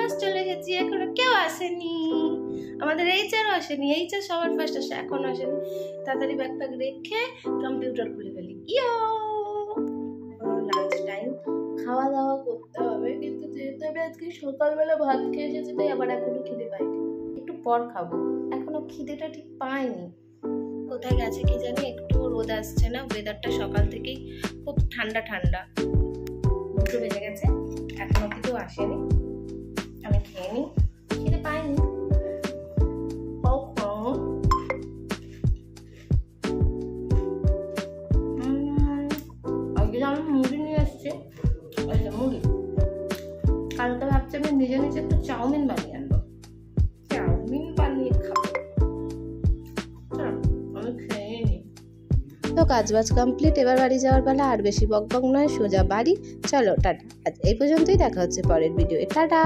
First চলে গেছি, এখনো কেউ আসেনি, আমাদের এইচআরও আসেনি, এইচআর সবার ফার্স্ট আসে, এখনো আসেনি। তাড়াতাড়ি ব্যাকপ্যাক রেখে কম্পিউটার খুলে ফেলি। ইয়ো লাঞ্চ টাইম, খাওয়া দাওয়া করতে হবে, কিন্তু যেহেতু আমি আজকে সকালবেলা ভাত খেয়ে এসেছি তাই আবার এখনো খিদে পাইনি, একটু পর খাবো, এখনো খিদেটা ঠিক পাইনি। কোথায় গেছে কি জানি, একটু রোদ আসছে না, ওয়েদারটা সকাল থেকেই খুব ঠান্ডা ঠান্ডা। 2টো বেজে গেছে, এখনো কিছু আসেনি, আমি খেয়ে নিই, খিদে পাইনি। আজকে আমি মুড়ি নিয়ে এসছি, মুড়ি। কালকে ভাবছি আমি নিজে নিজে একটু চাউমিন বানিয়ে আনবো, চাউমিন বানিয়ে খাবো। আমি খেয়ে নিই। তো কাজবাজ কমপ্লিট, এবার বাড়ি যাওয়ার পালা। আর বেশি বকবক নয়, সোজা বাড়ি। চলো টাটা, আজ এই পর্যন্তই, দেখা হচ্ছে পরের ভিডিও। টাটা।